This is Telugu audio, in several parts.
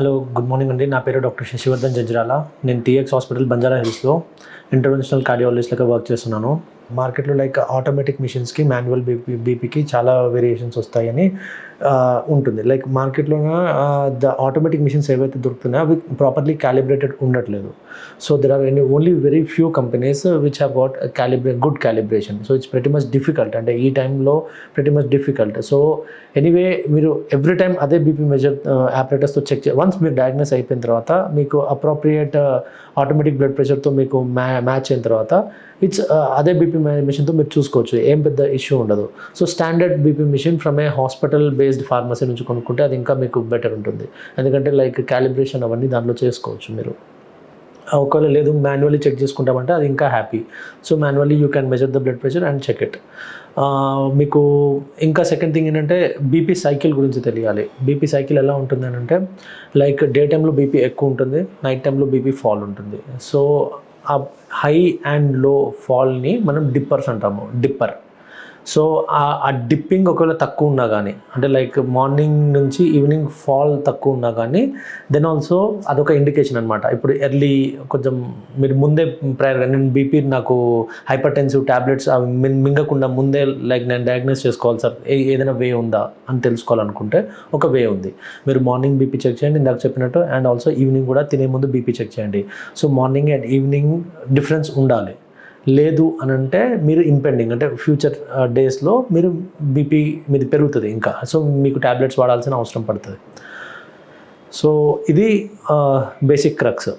హలో, గుడ్ మార్నింగ్ అండి. నా పేరు డాక్టర్ శశివర్ధన్ జంజరాల. నేను టీఎక్స్ హాస్పిటల్ బంజారా హిల్స్లో ఇంటర్వెన్షనల్ కార్డియాలజిస్ట్గా వర్క్ చేస్తున్నాను. మార్కెట్లో లైక్ ఆటోమేటిక్ మిషన్స్కి మాన్యువల్ బీపీకి చాలా వేరియేషన్స్ వస్తాయని ఉంటుంది. లైక్ మార్కెట్లోన ద ఆటోమేటిక్ మిషన్స్ ఏవైతే దొరుకుతున్నాయో అవి ప్రాపర్లీ క్యాలిబ్రేటెడ్ ఉండట్లేదు. So there are only very few companies which have got good calibration. So it's pretty much difficult, అంటే ఈ టైంలో pretty much difficult. So anyway మీరు ఎవ్రీ టైం అదే బీపీ మెజర్ ఆపరేటర్స్తో చెక్ వన్స్ మీరు డయాగ్నోస్ అయిపోయిన తర్వాత మీకు అప్రోప్రియేట్ ఆటోమేటిక్ బ్లడ్ ప్రెషర్తో మీకు మ్యాచ్ అయిన తర్వాత అదే బీపీ మిషన్తో మీరు చూసుకోవచ్చు, ఏం పెద్ద ఇష్యూ ఉండదు. So standard BP machine from a hospital based pharmacy నుంచి కొనుక్కుంటే అది ఇంకా మీకు బెటర్ ఉంటుంది. ఎందుకంటే లైక్ క్యాలిబ్రేషన్ అవన్నీ దాంట్లో చేసుకోవచ్చు మీరు. ఒకవేళ లేదు మాన్యువల్లీ చెక్ చేసుకుంటామంటే అది ఇంకా happy. So manually you can measure the blood pressure and check it. మీకు ఇంకా సెకండ్ థింగ్ ఏంటంటే బీపీ సైకిల్ గురించి తెలియాలి. బీపీ సైకిల్ ఎలా ఉంటుంది అని అంటే లైక్ డే టైంలో బీపీ ఎక్కువ ఉంటుంది, నైట్ టైంలో బీపీ ఫాల్ ఉంటుంది. సో ఆ హై అండ్ లో ఫాల్ని మనం డిప్పర్స్ అంటాము, డిప్పర్. సో ఆ డిప్పింగ్ ఒకవేళ తక్కువ ఉన్నా కానీ, అంటే లైక్ మార్నింగ్ నుంచి ఈవినింగ్ ఫాల్ తక్కువ ఉన్నా కానీ దెన్ ఆల్సో అదొక ఇండికేషన్ అనమాట. ఇప్పుడు ఎర్లీ కొంచెం మీరు ముందే ప్రయర్గా నేను బీపీ నాకు హైపర్ టెన్సివ్ ట్యాబ్లెట్స్ అవి మింగకుండా ముందే లైక్ నేను డయాగ్నోస్ చేసుకోవాలి సార్, ఏదైనా వే ఉందా అని తెలుసుకోవాలనుకుంటే ఒక వే ఉంది. మీరు మార్నింగ్ బీపీ చెక్ చేయండి ఇందాక చెప్పినట్టు, అండ్ ఆల్సో ఈవినింగ్ కూడా తినే ముందు బీపీ చెక్ చేయండి. So morning and evening difference ఉండాలి. లేదు అని అంటే మీరు ఇంపెండింగ్ అంటే ఫ్యూచర్ డేస్లో మీరు బీపీ మీది పెరుగుతుంది ఇంకా. సో మీకు ట్యాబ్లెట్స్ వాడాల్సిన అవసరం పడుతుంది. సో ఇది బేసిక్ క్రక్స్.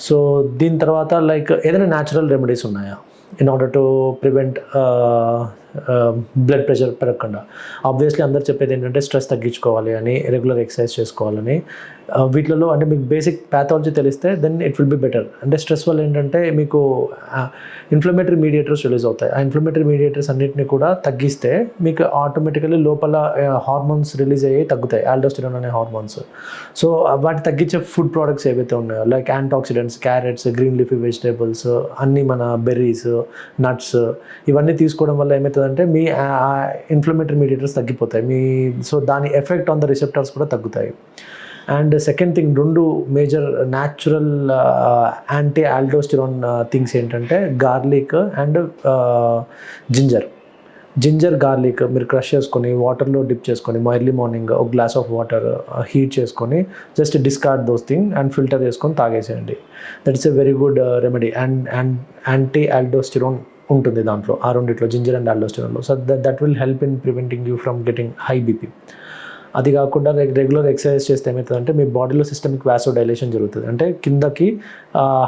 సో దీని తర్వాత లైక్ ఏదైనా న్యాచురల్ రెమెడీస్ ఉన్నాయా in order to prevent blood pressure పెరగకుండా? ఆబ్వియస్లీ అందరు చెప్పేది ఏంటంటే స్ట్రెస్ తగ్గించుకోవాలి అని, రెగ్యులర్ ఎక్సర్సైజ్ చేసుకోవాలని. వీటిలో అంటే మీకు బేసిక్ ప్యాథాలజీ తెలిస్తే then it will be better. అంటే స్ట్రెస్ వల్ల ఏంటంటే మీకు ఇన్ఫ్లమేటరీ మీడియేటర్స్ రిలీజ్ అవుతాయి. ఆ ఇన్ఫ్లమేటరీ మీడియేటర్స్ అన్నింటినీ కూడా తగ్గిస్తే మీకు ఆటోమేటికలీ లోపల హార్మోన్స్ రిలీజ్ అయ్యి తగ్గుతాయి, ఆల్డోస్టెరాన్ అనే హార్మోన్స్. సో వాటి తగ్గించే ఫుడ్ ప్రోడక్ట్స్ ఏవైతే ఉన్నాయో like antioxidants, carrots, green leafy vegetables, అన్నీ మన బెర్రీస్, నట్స్, ఇవన్నీ తీసుకోవడం వల్ల ఏమవుతుందంటే మీ ఇన్ఫ్లమేటరీ మీడియేటర్స్ తగ్గిపోతాయి. సో దాని ఎఫెక్ట్ ఆన్ ద రిసెప్టర్స్ కూడా తగ్గుతాయి. And second thing, 2 major natural anti aldosterone things ఏంటంటే గార్లిక్ అండ్ జింజర్ గార్లిక్ మీరు క్రష్ చేసుకొని వాటర్లో డిప్ చేసుకొని ఎర్లీ మార్నింగ్ ఒక గ్లాస్ ఆఫ్ వాటర్ హీట్ చేసుకొని just discard those thing and filter చేసుకొని తాగేసేయండి. That is a very good remedy. And anti aldosterone ఉంటుంది దాంట్లో, ఆ రెండిట్లో జింజర్ అండ్ ఆల్డోస్టెరాన్లో. So that will help in preventing you from getting high BP. అది కాకుండా రెగ్యులర్ ఎక్సర్సైజ్ చేస్తే ఏమవుతుందంటే మీ బాడీలో సిస్టమిక్ వాసోడైలేషన్ జరుగుతుంది. అంటే కిందకి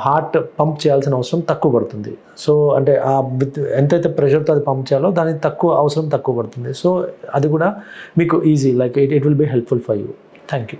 హార్ట్ పంప్ చేయాల్సిన అవసరం తక్కువ పడుతుంది. సో అంటే ఎంతైతే ప్రెషర్తో అది పంప్ చేయాలో దానికి అవసరం తక్కువ పడుతుంది. సో అది కూడా మీకు easy, like it will be helpful for you. Thank you.